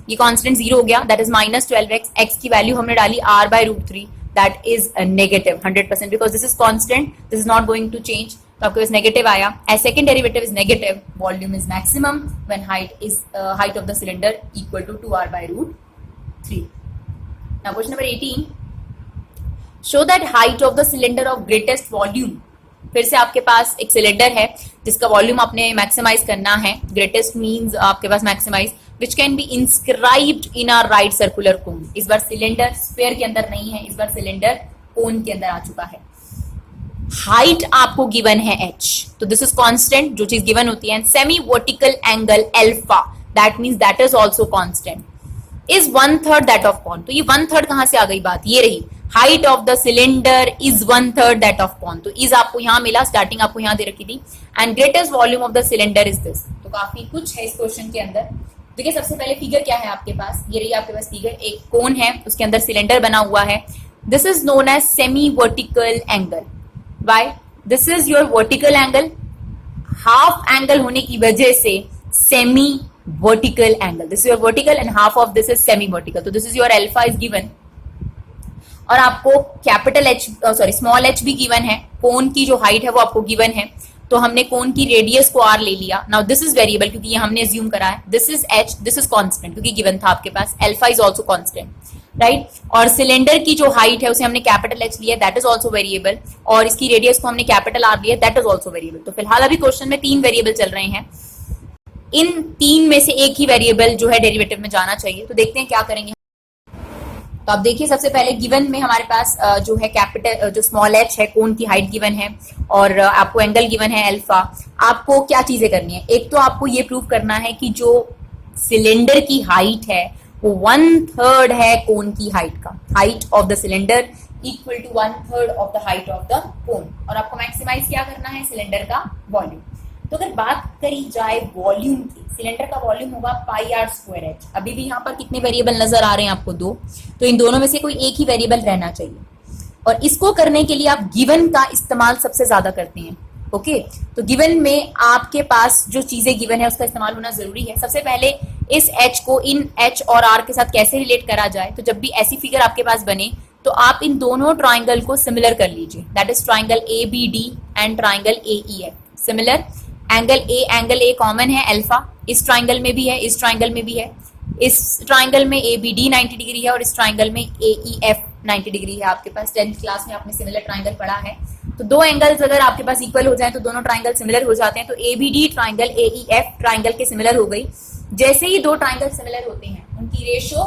ये कांस्टेंट 0 हो गया, that is minus 12x। x की वैल्यू हमने डाली r by root 3, that is negative 100%, because this is constant, this is not going to change, तो आपके पास नेगेटिव आया। As second derivative is negative, volume is maximum when height of the cylinder equal to 2r by root 3। Now question number 18, show that height of the cylinder of greatest volume. फिर से आपके पास एक cylinder है जिसका volume आपने maximise करना है, greatest means आपके पास maximize, which can be inscribed in our right circular cone. इस बार सिलेंडर स्फीयर के अंदर नहीं है, इस बार सिलेंडर कोन के अंदर आ चुका है। हाइट आपको गिवन है h, तो दिस इज कांस्टेंट, जो चीज गिवन होती है। Semi vertical angle alpha, that means that is also constant, is 1/3 that of cone. तो ये 1/3 कहां से आ गई बात, ये रही, height of the cylinder is 1/3 that of cone. तो इज आपको यहां मिला, स्टार्टिंग आपको यहां दे रखी थी, and greatest volume of the cylinder is this. तो काफी कुछ है इस क्वेश्चन के अंदर। देखिए सबसे पहले फिगर क्या है आपके पास, ये रही आपके पास फिगर, एक कोन है, उसके अंदर सिलेंडर बना हुआ है। This is known as semi vertical angle. Why? This is your vertical angle, half angle होने की वजह से semi vertical angle, this is your vertical and half of this is semi vertical, तो this is your alpha is given, और आपको capital h sorry small h भी given है, कोन की जो हाइट है वो आपको गिवन है, तो हमने कोन की रेडियस को r ले लिया। नाउ दिस इज वेरिएबल क्योंकि ये हमने अज्यूम करा है, this is h, this is constant क्योंकि गिवन था आपके पास, alpha is also constant, right. और सिलेंडर की जो हाइट है उसे हमने कैपिटल h लिया, दैट इज आल्सो वेरिएबल, और इसकी रेडियस को हमने कैपिटल r लिया, दैट इज आल्सो वेरिएबल। तो फिलहाल अभी क्वेश्चन में 3 वेरिएबल चल रहे हैं, इन 3 में से एक ही वेरिएबल जो है डेरिवेटिव में जाना चाहिए। तो देखते हैं क्या करेंगे। तो आप देखिए सबसे पहले गिवन में हमारे पास जो है कैपिटल जो स्मॉल h है, कोन की हाइट गिवन है, और आपको एंगल गिवन है अल्फा। आपको क्या चीजें करनी है, एक तो आपको ये प्रूव करना है कि जो सिलेंडर की हाइट है वो 1/3 है कोन की हाइट का, height of the cylinder equal to 1/3 of the height of the cone. और आपको मैक्सिमाइज क्या करना है, सिलेंडर का वॉल्यूम। तो अगर बात करी जाए वॉल्यूम की, सिलेंडर का वॉल्यूम होगा पाई आर स्क्वायर एच। अभी भी यहाँ पर कितने वेरिएबल नजर आ रहे हैं आपको, 2, तो इन दोनों में से कोई एक ही वेरिएबल रहना चाहिए। और इसको करने के लिए आप गिवन का इस्तेमाल सबसे ज्यादा करते हैं, ओके। तो गिवन में आपके पास जो चीजें गिवन है उसका इस्तेमाल होना जरूरी है। सबसे पहले इस h को इन h और r के साथ कैसे रिलेट करा जाए, तो जब भी ऐसी फिगर आपके पास बने तो आप इन दोनों ट्राइंगल को सिमिलर कर लीजिए, that is triangle ABD and triangle AEF similar. Angle A common है अल्फा, इस ट्राइंगल में भी है, इस ट्राइंगल में भी है, इस ट्राइंगल में ABD 90 डिग्री है और इस ट्राइंगल में AEF 90 डिग्री है। आपके पास 10th क्लास में आपने सिमिलर ट्राइंगल पढ़ा है। तो दो एंगल्स अगर आपके पास इक्वल हो जाए तो दोनों ट्राइंगल सिमिलर हो जाते हैं। तो ABD ट्राइंगल AEF ट्राइंगल के सिमिलर हो गई। जैसे ही दो ट्राइंगल सिमिलर होते हैं उनकी रेशियो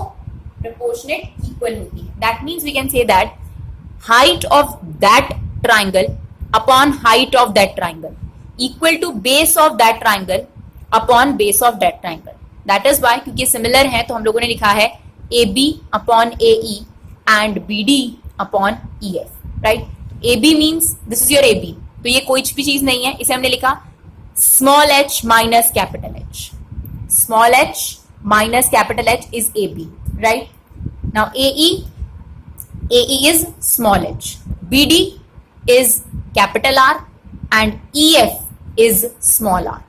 प्रोपोर्शनेट इक्वल होती है। That means we can say that height of that triangle upon height of that triangle equal to base of that triangle upon base of that triangle. That is why, क्योंकि similar है तो हम लोगों ने लिखा है AB upon AE and BD upon EF, right? AB means this is your AB, तो ये कोई भी चीज नहीं है, इसे हमने लिखा small h minus capital H. Small h minus capital H is AB, right? Now AE is small h, BD is capital R and EF is small r.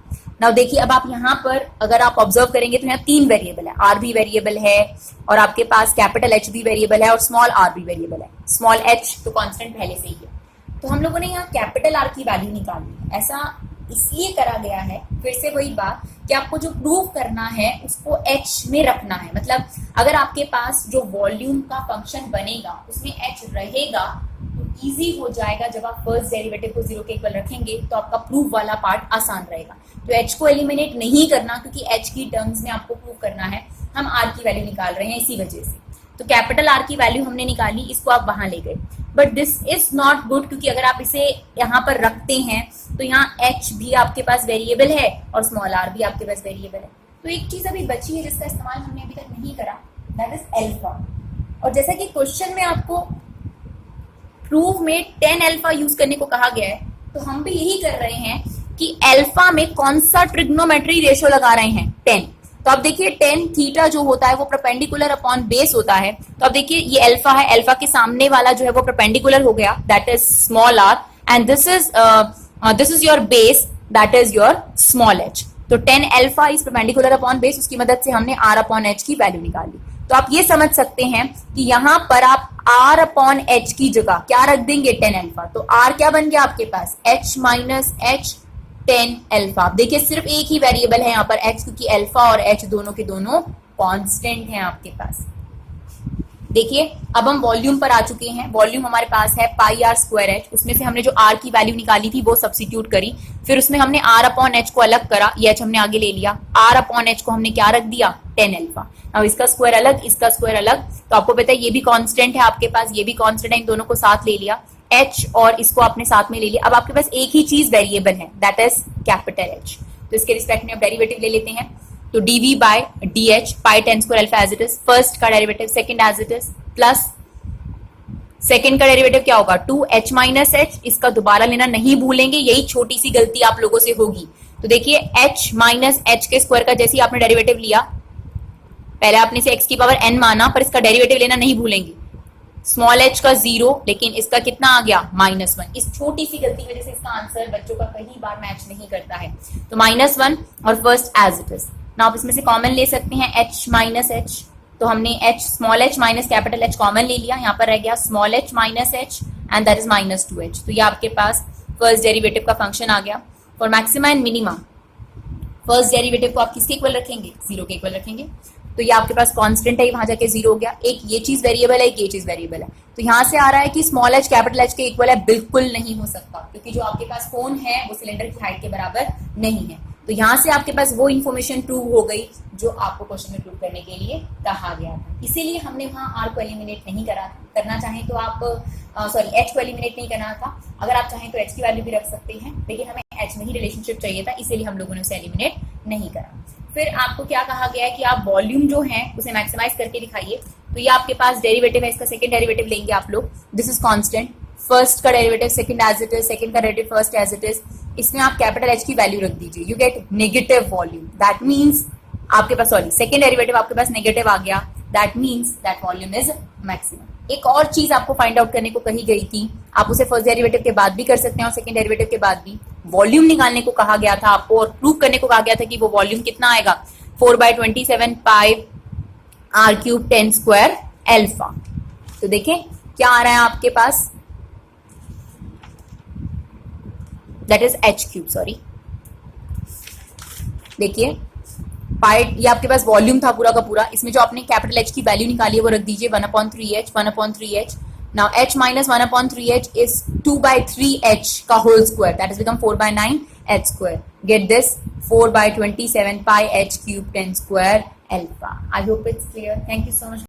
Now देखिए, अब आप यहाँ पर अगर आप ऑब्जर्व करेंगे तो यहाँ तीन वेरिएबल है, आर भी वेरिएबल है और आपके पास कैपिटल एच भी वेरिएबल है और स्मॉल आर भी वेरिएबल है. स्मॉल एच तो कांस्टेंट पहले से ही है, तो हम लोगों ने यहाँ कैपिटल आर की वैल्यू निकालनी है. ऐसा इसलिए करा गया है, फिर से वही बात कि आपको जो प्रूव करना है उसको एच में रखना है. मतलब अगर आपके पास जो वॉल्यूम का फंक्शन बनेगा उसमें एच रहेगा तो इजी हो जाएगा. जब आप फर्स्ट डेरिवेटिव को जीरो के इक्वल रखेंगे तो आपका प्रूफ वाला पार्ट आसान रहेगा. तो एच को एलिमिनेट नहीं करना, क्योंकि एच की टर्म्स में आपको प्रूव करना है. हम आर की वैल्यू निकाल रहे हैं इसी वजह से. तो कैपिटल आर की वैल्यू हमने निकाली, इसको आप वहां ले गए. But this is not good, क्योंकि अगर आप इसे यहाँ पर रखते हैं तो यहाँ एच भी आपके पास वेरिएबल है और स्मॉल आर भी आपके पास वेरिएबल है. तो एक चीज अभी बची है जिसका इस्तेमाल हमने अभी तक नहीं करा, दैट इज अल्फा. और जैसा कि क्वेश्चन में आपको प्रूफ में 10 अल्फा यूज करने को कहा गया है, तो हम भी यही कर रहे हैं कि अल्फा में कौन सा ट्रिग्नोमेट्री रेशियो लगा रहे हैं, 10. तो अब देखिए 10 थीटा जो होता है वो परपेंडिकुलर अपॉन बेस होता है. तो अब देखिए ये अल्फा है, अल्फा के सामने वाला जो है वो परपेंडिकुलर हो गया, that is small r, and this is your base, that is your small h. तो 10 alpha is perpendicular upon base, उसकी मदद से हमने आर अपॉन एच की वैल्यू निकाली. तो आप ये समझ सकते हैं कि यहां पर आप आर अपॉन एच की जगह क्या रख देंगे, 10 अल्फा. तो आर क्या बन गया आपके पास, एच माइनस एच 10 अल्फा. देखिए सिर्फ एक ही वेरिएबल है यहाँ पर एच, क्योंकि अल्फा और एच दोनों के दोनों कांस्टेंट हैं आपके पास. देखिए अब हम वॉल्यूम पर आ चुके हैं. वॉल्यूम हमारे पास है पाई आर स्क्वायर एच, उसमें से हमने जो आर की वैल्यू निकाली थी वो सब्स्टिट्यूट करी, फिर उसमें हमने आर अपॉन एच को अलग करा, ये एच हमने आगे ले लिया. आर अपॉन एच को हमने क्या रख दिया, 10 अल्फा. अब इसका स्क्वायर अलग, इसका स्क्वायर अलग, तो आपको पता है ये भी कांस्टेंट है आपके पास, ये भी कांस्टेंट है, इन दोनों को साथ ले लिया. एच और इसको आपने साथ में ले लिया. अब आपके पास एक ही चीज वेरिएबल है, दैट इज कैपिटल एच. तो इसके रिस्पेक्ट में अब डेरिवेटिव ले लेते हैं. तो dv by dh pi 10 square alpha as it is, first का derivative, second as it is, plus second का डेरिवेटिव क्या होगा, 2h माइनस एच. इसका दोबारा लेना नहीं भूलेंगे, यही छोटी सी गलती आप लोगों से होगी. तो देखिए h माइनस एच के स्क्वायर का जैसे आपने डेरिवेटिव लिया, पहले आपने इसे x की पावर n माना, पर इसका डेरिवेटिव लेना नहीं भूलेंगे. स्मॉल h का 0, लेकिन इसका कितना आ गया, -1. इस छोटी सी गलती की वजह से इसका आंसर बच्चों का कई बार मैच नहीं करता है. तो -1 और फर्स्ट एज इट इज. ना आप इसमें से कॉमन ले सकते हैं h माइनस एच. तो हमने h small h minus capital H common ले लिया, यहाँ पर रह गया small h minus H and that is -2h. तो ये आपके पास फर्स्ट डेरिवेटिव का फंक्शन आ गया. For maxima and minima first derivative को आप किसके इक्वल रखेंगे, 0 के इक्वल रखेंगे. तो ये आपके पास कांस्टेंट है, वहां जाके 0 हो गया. एक ये चीज वेरिएबल है, एक ये चीज वेरिएबल है. तो यहाँ से आ रहा है कि स्मॉल h कैपिटल H के इक्वल है, बिल्कुल नहीं हो सकता, क्योंकि जो आपके पास कोन है वो सिलेंडर की हाइट के बराबर नहीं है. तो यहाँ से आपके पास वो इन्फॉर्मेशन प्रूव हो गई जो आपको क्वेश्चन में प्रूव करने के लिए कहा गया था. इसीलिए हमने वहाँ आर को एलिमिनेट नहीं करा. करना चाहें तो आप एच को एलिमिनेट नहीं करना था. अगर आप चाहें तो एच की वैल्यू भी रख सकते हैं, लेकिन हमें एच में ही रिलेशनशिप चाहिए था, इसीलिए हम लोगों ने उसे एलिमिनेट नहीं करा. फिर आपको क्या कहा गया है कि आप वॉल्यूम जो है उसे मैक्सिमाइज करके दिखाइए. तो ये आपके पास डेरिवेटिव है, इसका सेकंड डेरिवेटिव लेंगे आप लोग. दिस इज कांस्टेंट, फर्स्ट का derivative second as it is, second का derivative first as it is. इसमें आप कैपिटल एच की वैल्यू रख दीजिए, you get negative volume. That means आपके पास, सॉरी, सेकंड डेरिवेटिव आपके पास नेगेटिव आ गया, that means that volume is maximum. एक और चीज आपको फाइंड आउट करने को कही गई थी, आप उसे फर्स्ट डेरिवेटिव के बाद भी कर सकते हैं और सेकंड डेरिवेटिव के बाद भी. वॉल्यूम निकालने को कहा गया था आपको और प्रूव करने को कहा गया था कि वो वॉल्यूम कितना आएगा, 4/27 pi r cube 10 square alpha. तो देखें क्या आ रहा है आपके पास, that is h cube, sorry. देखिए पाई, ये आपके पास वॉल्यूम था पूरा का पूरा, इसमें जो आपने कैपिटल H की वैल्यू निकाली है वो रख दीजिए 1/3h, 1/3h. Now h minus 1/3h is 2/3h का whole square, that is become 4/9 h square. Get this, 4/27 pi h cube 10 square alpha. I hope it's clear. Thank you so much.